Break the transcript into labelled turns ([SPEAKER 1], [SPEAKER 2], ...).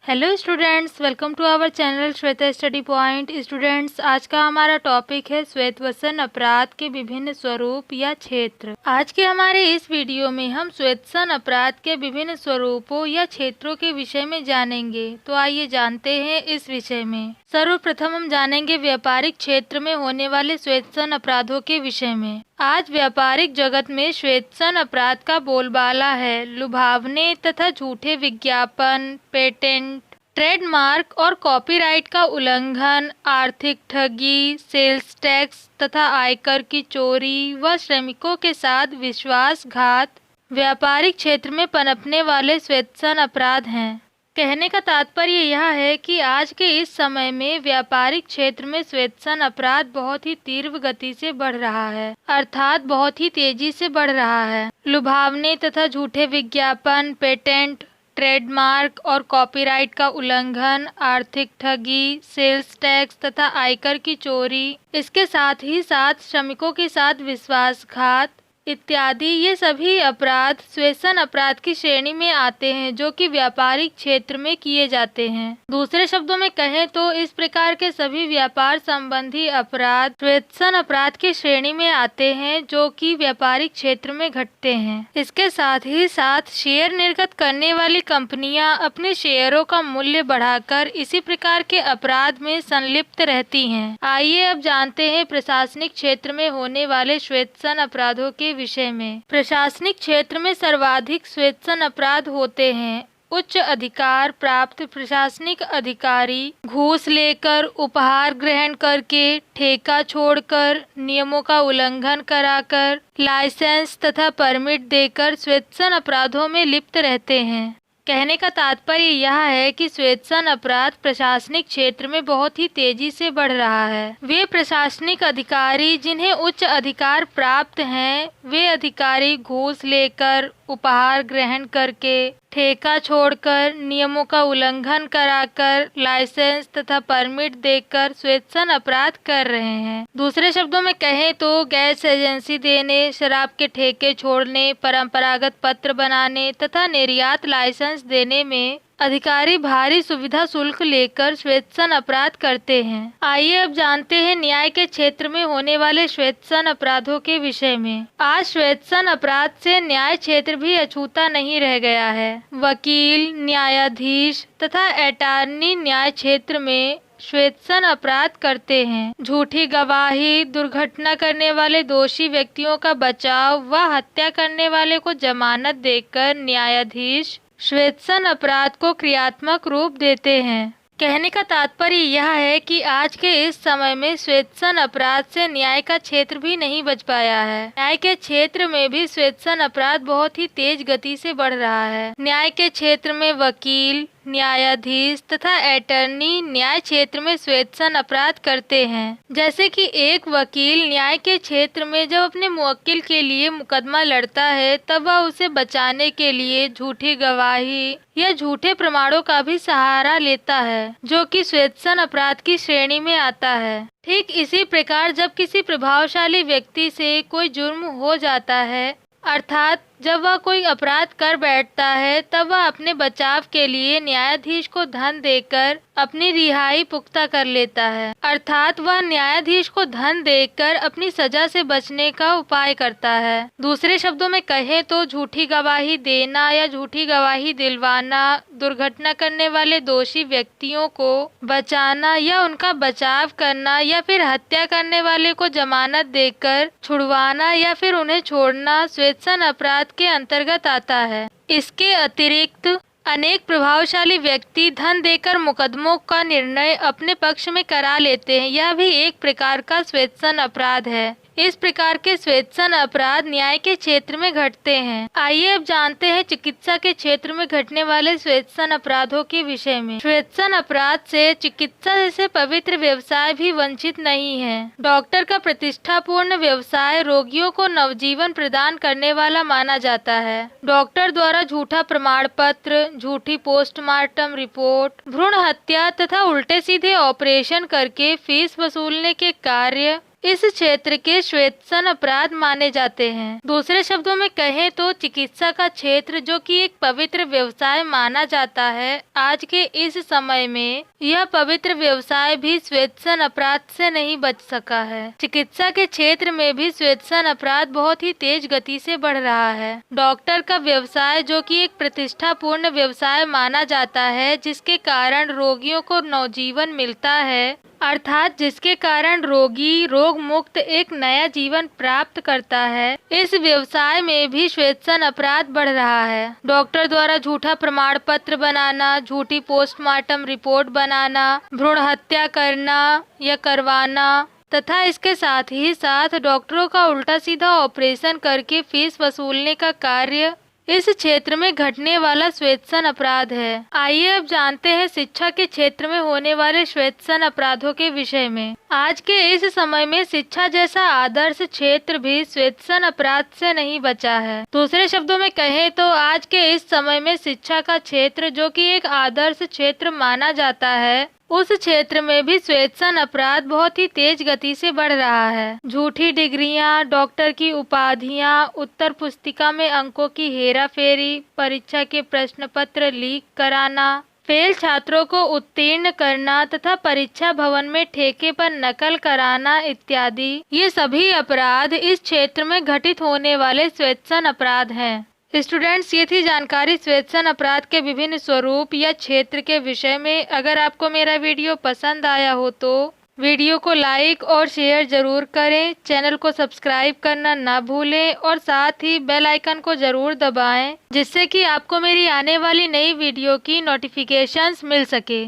[SPEAKER 1] Hello students, welcome to our channel Shweta study point. Students, आज का हमारा टॉपिक है श्वेतवसन अपराध के विभिन्न स्वरूप या क्षेत्र। आज के हमारे इस वीडियो में हम श्वेतवसन अपराध के विभिन्न स्वरूपों या क्षेत्रों के विषय में जानेंगे। तो आइए जानते हैं इस विषय में। सर्वप्रथम हम जानेंगे व्यापारिक क्षेत्र में होने वाले श्वेतवसन अपराधों के विषय में। आज व्यापारिक जगत में श्वेतवसन अपराध का बोलबाला है। लुभावने तथा झूठे विज्ञापन, पेटेंट, ट्रेडमार्क और कॉपीराइट का उल्लंघन, आर्थिक ठगी, सेल्स टैक्स तथा आयकर की चोरी व श्रमिकों के साथ विश्वासघात व्यापारिक क्षेत्र में पनपने वाले श्वेतवसन अपराध हैं। कहने का तात्पर्य यह है कि आज के इस समय में व्यापारिक क्षेत्र में श्वेतवसन अपराध बहुत ही तीव्र गति से बढ़ रहा है, अर्थात बहुत ही तेजी से बढ़ रहा है। लुभावने तथा झूठे विज्ञापन, पेटेंट, ट्रेडमार्क और कॉपीराइट का उल्लंघन, आर्थिक ठगी, सेल्स टैक्स तथा आयकर की चोरी, इसके साथ ही साथ श्रमिकों के साथ विश्वासघात इत्यादि, ये सभी अपराध श्वेतवसन अपराध की श्रेणी में आते हैं जो कि व्यापारिक क्षेत्र में किए जाते हैं। दूसरे शब्दों में कहें तो इस प्रकार के सभी व्यापार संबंधी अपराध श्वेतवसन अपराध की श्रेणी में आते हैं जो कि व्यापारिक क्षेत्र में घटते हैं। इसके साथ ही साथ शेयर निर्गत करने वाली कंपनियां अपने शेयरों का मूल्य बढ़ाकर इसी प्रकार के अपराध में संलिप्त रहती हैं। आइए अब जानते हैं प्रशासनिक क्षेत्र में होने वाले श्वेतवसन अपराधों के विषय में। प्रशासनिक क्षेत्र में सर्वाधिक श्वेतवसन अपराध होते हैं। उच्च अधिकार प्राप्त प्रशासनिक अधिकारी घूस लेकर, उपहार ग्रहण करके, ठेका छोड़कर, नियमों का उल्लंघन कराकर, लाइसेंस तथा परमिट देकर श्वेतवसन अपराधों में लिप्त रहते हैं। कहने का तात्पर्य यह है कि श्वेतवसन अपराध प्रशासनिक क्षेत्र में बहुत ही तेजी से बढ़ रहा है। वे प्रशासनिक अधिकारी जिन्हें उच्च अधिकार प्राप्त हैं, वे अधिकारी घूस लेकर, उपहार ग्रहण करके, ठेका छोड़कर, नियमों का उल्लंघन कराकर, लाइसेंस तथा परमिट देकर श्वेतवसन अपराध कर रहे हैं। दूसरे शब्दों में कहें तो गैस एजेंसी देने, शराब के ठेके छोड़ने, परंपरागत पत्र बनाने तथा निर्यात लाइसेंस देने में अधिकारी भारी सुविधा शुल्क लेकर श्वेतवसन अपराध करते हैं। आइए अब जानते हैं न्याय के क्षेत्र में होने वाले श्वेतवसन अपराधों के विषय में। आज श्वेतवसन अपराध से न्याय क्षेत्र भी अछूता नहीं रह गया है। वकील, न्यायाधीश तथा अटॉर्नी न्याय क्षेत्र में श्वेतवसन अपराध करते हैं। झूठी गवाही, दुर्घटना करने वाले दोषी व्यक्तियों का बचाव व हत्या करने वाले को जमानत देकर न्यायाधीश श्वेतवसन अपराध को क्रियात्मक रूप देते हैं। कहने का तात्पर्य यह है कि आज के इस समय में श्वेतवसन अपराध से न्याय का क्षेत्र भी नहीं बच पाया है। न्याय के क्षेत्र में भी श्वेतवसन अपराध बहुत ही तेज गति से बढ़ रहा है। न्याय के क्षेत्र में वकील, न्यायाधीश तथा अटॉर्नी न्याय क्षेत्र में श्वेतवसन अपराध करते हैं। जैसे कि एक वकील न्याय के क्षेत्र में जब अपने मुवक्किल के लिए मुकदमा लड़ता है तब वह उसे बचाने के लिए झूठी गवाही या झूठे प्रमाणों का भी सहारा लेता है, जो कि श्वेतवसन अपराध की श्रेणी में आता है। ठीक इसी प्रकार जब किसी प्रभावशाली व्यक्ति से कोई जुर्म हो जाता है, अर्थात जब वह कोई अपराध कर बैठता है, तब वह अपने बचाव के लिए न्यायाधीश को धन देकर अपनी रिहाई पुख्ता कर लेता है। अर्थात वह न्यायाधीश को धन देकर अपनी सजा से बचने का उपाय करता है। दूसरे शब्दों में कहें तो झूठी गवाही देना या झूठी गवाही दिलवाना, दुर्घटना करने वाले दोषी व्यक्तियों को बचाना या उनका बचाव करना या फिर हत्या करने वाले को जमानत देकर छुड़वाना या फिर उन्हें छोड़ना श्वेतवसन अपराध के अंतर्गत आता है। इसके अतिरिक्त अनेक प्रभावशाली व्यक्ति धन देकर मुकदमों का निर्णय अपने पक्ष में करा लेते हैं। यह भी एक प्रकार का श्वेतवसन अपराध है। इस प्रकार के श्वेतवसन अपराध न्याय के क्षेत्र में घटते हैं। आइए अब जानते हैं चिकित्सा के क्षेत्र में घटने वाले श्वेतवसन अपराधों के विषय में। श्वेतवसन अपराध से चिकित्सा जैसे पवित्र व्यवसाय भी वंचित नहीं है। डॉक्टर का प्रतिष्ठापूर्ण व्यवसाय रोगियों को नवजीवन प्रदान करने वाला माना जाता है। डॉक्टर द्वारा झूठा प्रमाण पत्र, झूठी पोस्टमार्टम रिपोर्ट, भ्रूण हत्या तथा उल्टे सीधे ऑपरेशन करके फीस वसूलने के कार्य इस क्षेत्र के श्वेतसन अपराध माने जाते हैं। दूसरे शब्दों में कहें तो चिकित्सा का क्षेत्र, जो कि एक पवित्र व्यवसाय माना जाता है, आज के इस समय में यह पवित्र व्यवसाय भी श्वेतसन अपराध से नहीं बच सका है। चिकित्सा के क्षेत्र में भी श्वेतसन अपराध बहुत ही तेज गति से बढ़ रहा है। डॉक्टर का व्यवसाय, जो कि एक प्रतिष्ठापूर्ण व्यवसाय माना जाता है, जिसके कारण रोगियों को नवजीवन मिलता है, अर्थात जिसके कारण रोगी रोग मुक्त एक नया जीवन प्राप्त करता है, इस व्यवसाय में भी श्वेतसन अपराध बढ़ रहा है। डॉक्टर द्वारा झूठा प्रमाण पत्र बनाना, झूठी पोस्टमार्टम रिपोर्ट बनाना, भ्रूण हत्या करना या करवाना तथा इसके साथ ही साथ डॉक्टरों का उल्टा सीधा ऑपरेशन करके फीस वसूलने का कार्य इस क्षेत्र में घटने वाला श्वेतसन अपराध है। आइए अब जानते हैं शिक्षा के क्षेत्र में होने वाले श्वेतसन अपराधों के विषय में। आज के इस समय में शिक्षा जैसा आदर्श क्षेत्र भी श्वेतसन अपराध से नहीं बचा है। दूसरे शब्दों में कहें तो आज के इस समय में शिक्षा का क्षेत्र, जो कि एक आदर्श क्षेत्र माना जाता है, उस क्षेत्र में भी श्वेतसन अपराध बहुत ही तेज गति से बढ़ रहा है। झूठी डिग्रियां, डॉक्टर की उपाधियां, उत्तर पुस्तिका में अंकों की हेराफेरी, परीक्षा के प्रश्न पत्र लीक कराना, फेल छात्रों को उत्तीर्ण करना तथा परीक्षा भवन में ठेके पर नकल कराना इत्यादि, ये सभी अपराध इस क्षेत्र में घटित होने वाले श्वेतसन अपराध हैं। स्टूडेंट्स, ये थी जानकारी श्वेतसन अपराध के विभिन्न स्वरूप या क्षेत्र के विषय में। अगर आपको मेरा वीडियो पसंद आया हो तो वीडियो को लाइक और शेयर जरूर करें, चैनल को सब्सक्राइब करना ना भूलें और साथ ही बेल आइकन को जरूर दबाएं, जिससे कि आपको मेरी आने वाली नई वीडियो की नोटिफिकेशंस मिल सके।